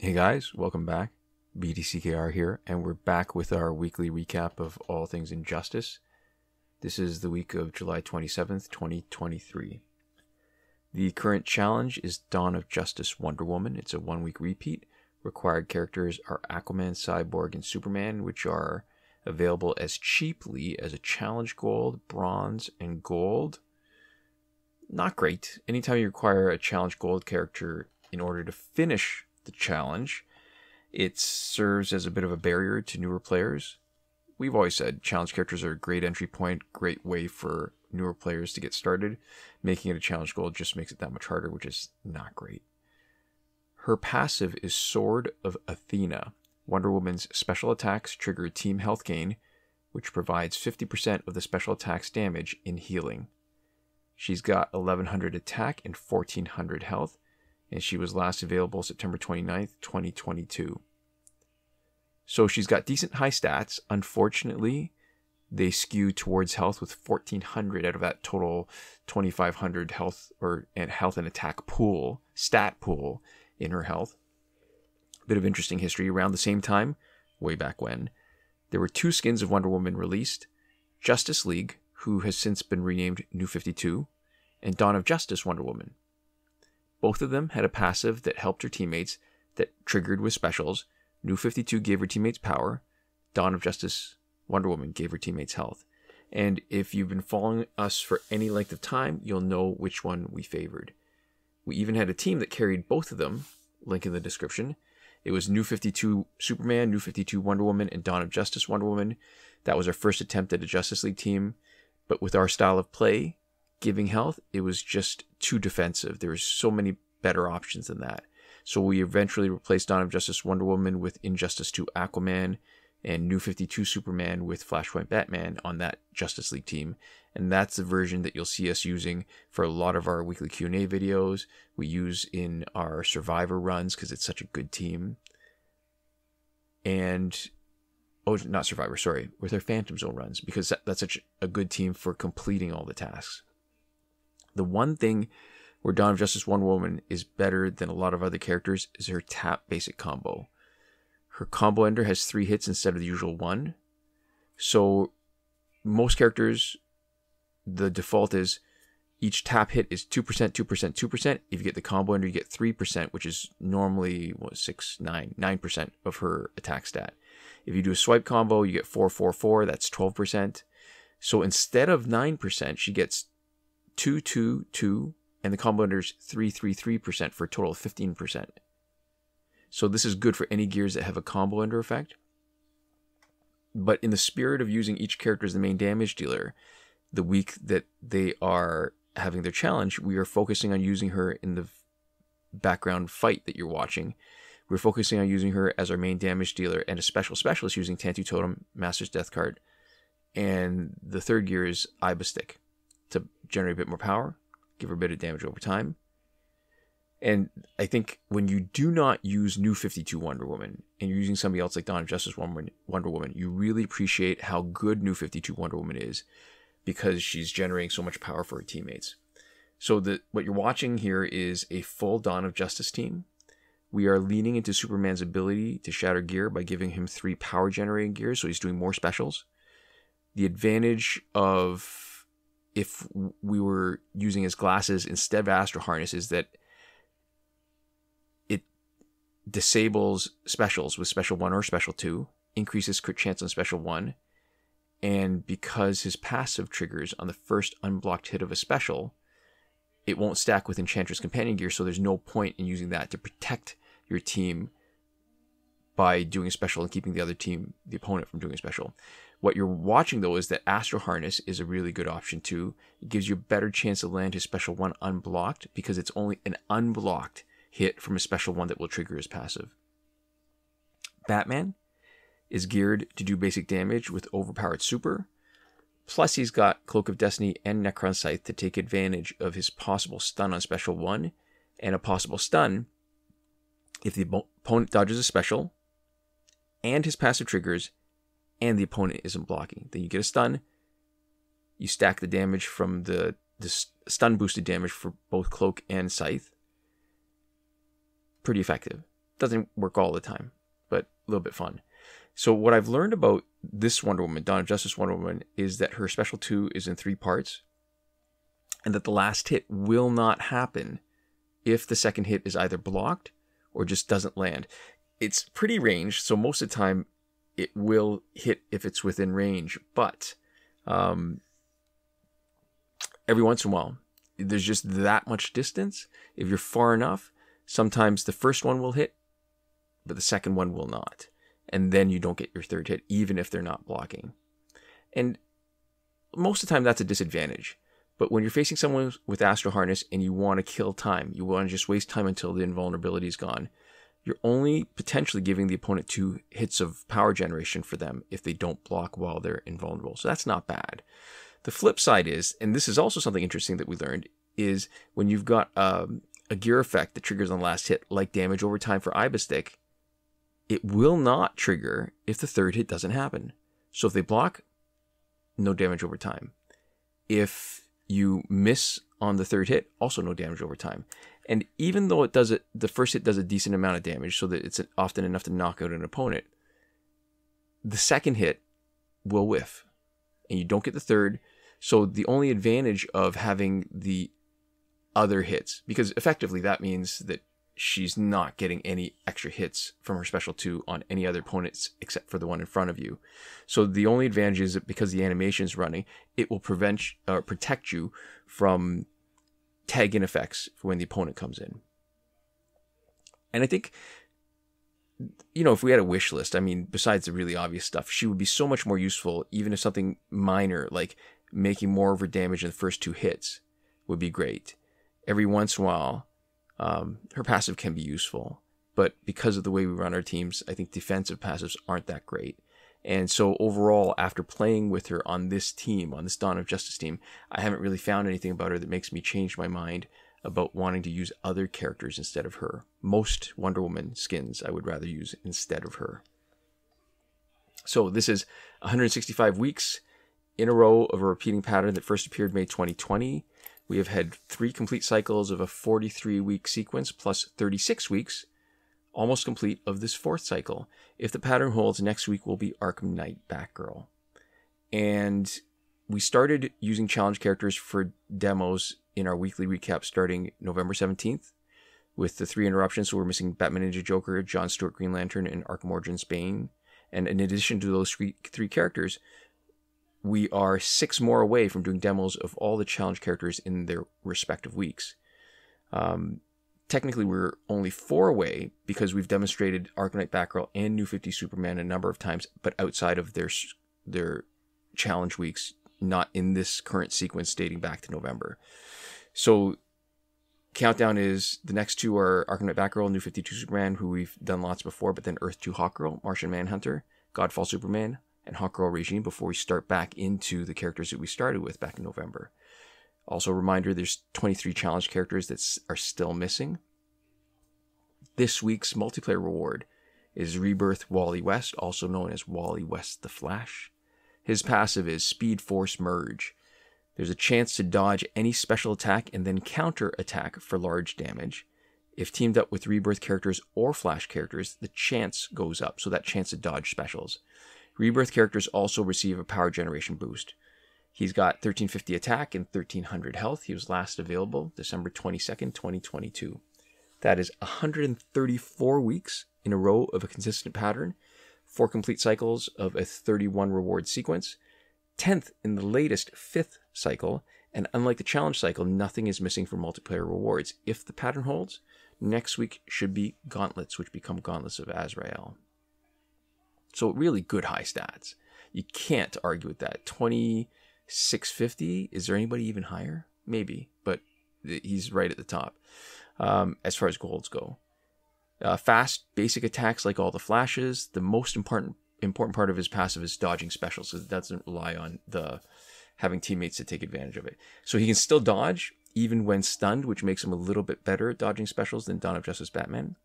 Hey guys, welcome back. BDCKR here, and we're back with our weekly recap of all things Injustice. This is the week of July 27th, 2023. The current challenge is Dawn of Justice Wonder Woman. It's a 1-week repeat. Required characters are Aquaman, Cyborg, and Superman, which are available as cheaply as a challenge gold, bronze, and gold. Not great. Anytime you require a challenge gold character in order to finish the challenge, it serves as a bit of a barrier to newer players. We've always said challenge characters are a great entry point, great way for newer players to get started. Making it a challenge gold just makes it that much harder, which is not great. Her passive is Sword of Athena. Wonder Woman's special attacks trigger team health gain, which provides 50% of the special attack's damage in healing. She's got 1100 attack and 1400 health, and she was last available September 29th, 2022. So she's got decent high stats. Unfortunately, they skew towards health with 1400 out of that total 2500 health and attack pool, stat pool in her health. Bit of interesting history. Around the same time, way back when, there were two skins of Wonder Woman released: Justice League, who has since been renamed New 52, and Dawn of Justice Wonder Woman. Both of them had a passive that helped her teammates that triggered with specials. New 52 gave her teammates power. Dawn of Justice Wonder Woman gave her teammates health. And if you've been following us for any length of time, you'll know which one we favored. We even had a team that carried both of them, link in the description. It was New 52 Superman, New 52 Wonder Woman, and Dawn of Justice Wonder Woman. That was our first attempt at a Justice League team. But with our style of play, giving health, it was just too defensive. There were so many better options than that. So we eventually replaced Dawn of Justice Wonder Woman with Injustice 2 Aquaman and New 52 Superman with Flashpoint Batman on that Justice League team. And that's the version that you'll see us using for a lot of our weekly Q&A videos. We use in our Survivor runs because it's such a good team. And, not Survivor, sorry, with our Phantom Zone runs, because that's such a good team for completing all the tasks. The one thing where Dawn of Justice Wonder Woman is better than a lot of other characters is her tap basic combo. Her combo ender has 3 hits instead of the usual 1. So most characters, the default is each tap hit is 2%, 2%, 2%. If you get the combo ender, you get 3%, which is normally 9% of her attack stat. If you do a swipe combo, you get 4, 4, 4. That's 12%. So instead of 9%, she gets 2, 2, 2, and the combo ender is 3, 3, 3% for a total of 15%. So this is good for any gears that have a combo ender effect. But in the spirit of using each character as the main damage dealer, the week that they are having their challenge, we are focusing on using her in the background fight that you're watching. We're focusing on using her as our main damage dealer and a special specialist using Tantu Totem, Master's Death card. And the third gear is Iba Stick to generate a bit more power, give her a bit of damage over time. And I think when you do not use New 52 Wonder Woman and you're using somebody else like Dawn of Justice Wonder Woman, you really appreciate how good New 52 Wonder Woman is because she's generating so much power for her teammates. So what you're watching here is a full Dawn of Justice team. We are leaning into Superman's ability to shatter gear by giving him 3 power generating gears, so he's doing more specials. The advantage of if we were using his glasses instead of Astro Harness is that it disables specials with Special 1 or Special 2, increases crit chance on Special 1, and because his passive triggers on the first unblocked hit of a special, it won't stack with Enchantress Companion Gear, so there's no point in using that to protect your team by doing a special and keeping the opponent from doing a special. What you're watching, though, is that Astro Harness is a really good option, too. It gives you a better chance to land his Special 1 unblocked, because it's only an unblocked hit from a Special 1 that will trigger his passive. Batman is geared to do basic damage with overpowered super. Plus, he's got Cloak of Destiny and Necron Scythe to take advantage of his possible stun on Special 1, and a possible stun if the opponent dodges a special, and his passive triggers, and the opponent isn't blocking. Then you get a stun, you stack the damage from the stun boosted damage for both Cloak and Scythe. Pretty effective. Doesn't work all the time, but a little bit fun. So what I've learned about this Wonder Woman, Dawn of Justice Wonder Woman, is that her special 2 is in 3 parts, and that the last hit will not happen if the second hit is either blocked or just doesn't land. It's pretty ranged, so most of the time it will hit if it's within range, but every once in a while, there's just that much distance. If you're far enough, sometimes the first one will hit, but the second one will not. And then you don't get your third hit, even if they're not blocking. And most of the time, that's a disadvantage. But when you're facing someone with Astral Harness and you want to kill time, you want to just waste time until the invulnerability is gone, you're only potentially giving the opponent 2 hits of power generation for them if they don't block while they're invulnerable. So that's not bad. The flip side is, and this is also something interesting that we learned, is when you've got a gear effect that triggers on the last hit, like damage over time for Ibistic, it will not trigger if the third hit doesn't happen. So if they block, no damage over time. If you miss on the third hit, also no damage over time. And even though the first hit does a decent amount of damage, so that it's often enough to knock out an opponent, the second hit will whiff, and you don't get the third. So the only advantage of having the other hits, because effectively that means that she's not getting any extra hits from her special 2 on any other opponents except for the one in front of you. So the only advantage is that because the animation is running, it will protect you from tag-in effects for when the opponent comes in. And I think, if we had a wish list, I mean, besides the really obvious stuff, she would be so much more useful, even if something minor, like making more of her damage in the first 2 hits, would be great. Every once in a while, her passive can be useful, but because of the way we run our teams, I think defensive passives aren't that great. And so overall, after playing with her on this team, on this Dawn of Justice team, I haven't really found anything about her that makes me change my mind about wanting to use other characters instead of her. Most Wonder Woman skins I would rather use instead of her. So this is 165 weeks in a row of a repeating pattern that first appeared May 2020. We have had 3 complete cycles of a 43-week sequence plus 36 weeks, almost complete, of this 4th cycle. If the pattern holds, next week will be Arkham Knight Batgirl. And we started using challenge characters for demos in our weekly recap starting November 17th with the 3 interruptions. So we're missing Batman Ninja Joker, John Stewart Green Lantern, and Arkham Origins Bane. And in addition to those three characters, we are 6 more away from doing demos of all the challenge characters in their respective weeks. Technically, we're only 4 away because we've demonstrated Arkham Knight Batgirl and New 50 Superman a number of times, but outside of their challenge weeks, not in this current sequence dating back to November. So countdown is the next 2 are Arkham Knight Batgirl, New 52 Superman, who we've done lots before, but then Earth 2 Hawkgirl, Martian Manhunter, Godfall Superman, and Hawkgirl Regime before we start back into the characters that we started with back in November. Also a reminder, there's 23 challenge characters that are still missing. This week's multiplayer reward is Rebirth Wally West, also known as Wally West the Flash. His passive is Speed Force Merge. There's a chance to dodge any special attack and then counter attack for large damage. If teamed up with Rebirth characters or Flash characters, the chance goes up, so that chance to dodge specials. Rebirth characters also receive a power generation boost. He's got 1350 attack and 1300 health. He was last available December 22nd, 2022. That is 134 weeks in a row of a consistent pattern, 4 complete cycles of a 31 reward sequence, 10th in the latest 5th cycle, and unlike the challenge cycle, nothing is missing for multiplayer rewards. If the pattern holds, next week should be Gauntlets, which become Gauntlets of Azrael. So really good high stats. You can't argue with that. 2650, is there anybody even higher? Maybe, but he's right at the top as far as golds go. Fast, basic attacks like all the Flashes. The most important part of his passive is dodging specials, so it doesn't rely on having teammates to take advantage of it. So he can still dodge even when stunned, which makes him a little bit better at dodging specials than Dawn of Justice Batman.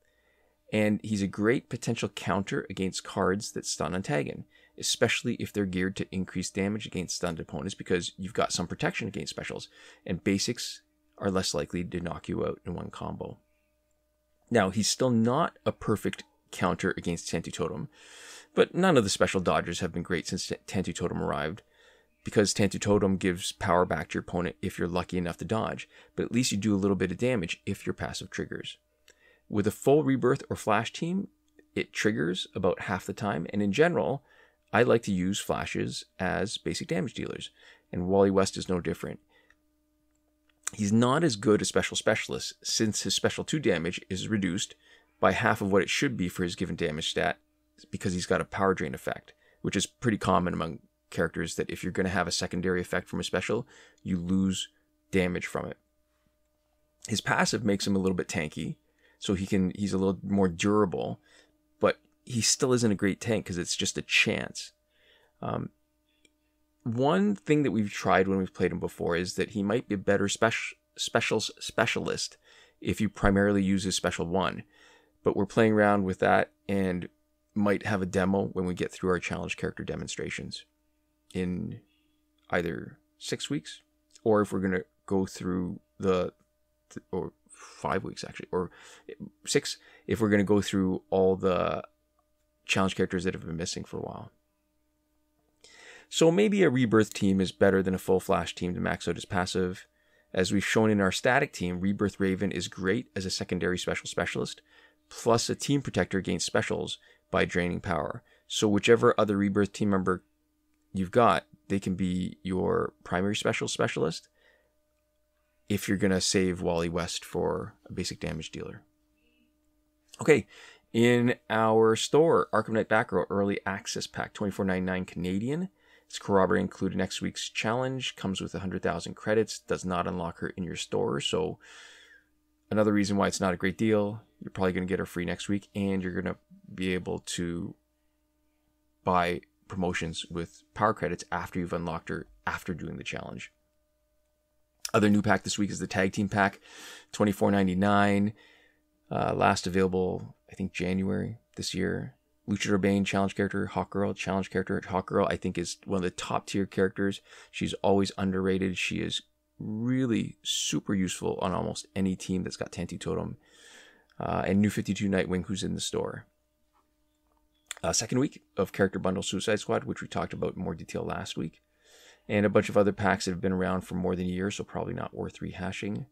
And he's a great potential counter against cards that stun on tagging, especially if they're geared to increase damage against stunned opponents, because you've got some protection against specials, and basics are less likely to knock you out in one combo. Now, he's still not a perfect counter against Tantu Totem, but none of the special dodges have been great since Tantu Totem arrived, because Tantu Totem gives power back to your opponent if you're lucky enough to dodge, but at least you do a little bit of damage if your passive triggers. With a full Rebirth or Flash team, it triggers about half the time, and in general, I like to use flashes as basic damage dealers, and Wally West is no different. He's not as good as Special Specialist, since his Special 2 damage is reduced by half of what it should be for his given damage stat, because he's got a power drain effect, which is pretty common among characters, that if you're going to have a secondary effect from a special, you lose damage from it. His passive makes him a little bit tanky, so he's a little more durable, but he still isn't a great tank because it's just a chance. One thing that we've tried when we've played him before is that he might be a better specialist if you primarily use his special 1, but we're playing around with that and might have a demo when we get through our challenge character demonstrations in either 6 weeks, or if we're going to go through or 5 weeks actually, or 6, if we're going to go through all the challenge characters that have been missing for a while. So maybe a Rebirth team is better than a full Flash team to max out his passive. As we've shown in our static team, Rebirth Raven is great as a secondary special specialist, plus a team protector against specials by draining power. So whichever other Rebirth team member you've got, they can be your primary special specialist if you're going to save Wally West for a basic damage dealer. Okay, in our store, Arkham Knight Back Row Early Access Pack, $24.99 Canadian. It's corroborating included next week's challenge, comes with 100,000 credits, does not unlock her in your store, so another reason why it's not a great deal. You're probably going to get her free next week, and you're going to be able to buy promotions with power credits after you've unlocked her after doing the challenge. Other new pack this week is the Tag Team Pack, $24.99. Last available, I think, January this year. Luchador Bane, challenge character. Hawkgirl, challenge character. Hawkgirl, I think, is one of the top tier characters. She's always underrated. She is really super useful on almost any team that's got Tantu Totem. And New 52 Nightwing, who's in the store. Second week of Character Bundle Suicide Squad, which we talked about in more detail last week. And a bunch of other packs that have been around for more than a year, so probably not worth rehashing.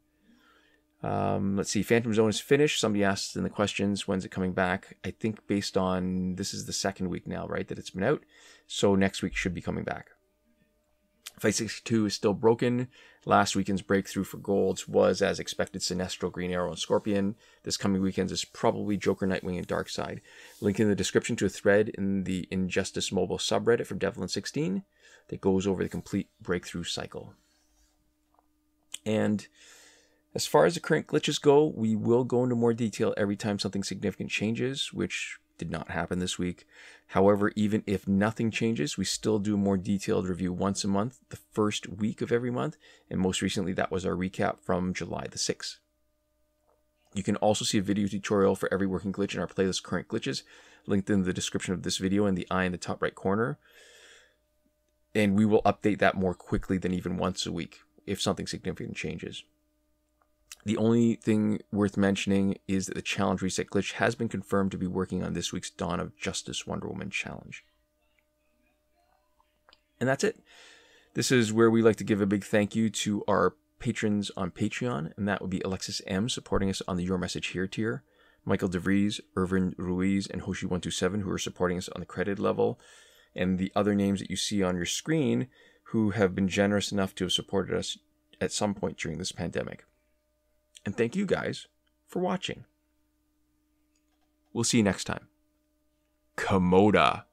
Let's see, Phantom Zone is finished. Somebody asked in the questions, when's it coming back? I think based on, this is the second week now, right, that it's been out. So next week should be coming back. Fight 62 is still broken. Last weekend's breakthrough for golds was, as expected, Sinestro, Green Arrow, and Scorpion. This coming weekend is probably Joker, Nightwing, and Darkseid. Link in the description to a thread in the Injustice Mobile subreddit for Devlin16 that goes over the complete breakthrough cycle. And as far as the current glitches go, we will go into more detail every time something significant changes, which did not happen this week. However, even if nothing changes, we still do a more detailed review once a month, the first week of every month, and most recently that was our recap from July the 6th. You can also see a video tutorial for every working glitch in our playlist Current Glitches, linked in the description of this video and the eye in the top right corner. And we will update that more quickly than even once a week if something significant changes. The only thing worth mentioning is that the challenge reset glitch has been confirmed to be working on this week's Dawn of Justice Wonder Woman challenge. And that's it. This is where we like to give a big thank you to our patrons on Patreon, and that would be Alexis M, supporting us on the Your Message Here tier, Michael Devries, Irvin, Ruiz, and Hoshi 127, who are supporting us on the credit level, and the other names that you see on your screen who have been generous enough to have supported us at some point during this pandemic. And thank you guys for watching. We'll see you next time. Komoda.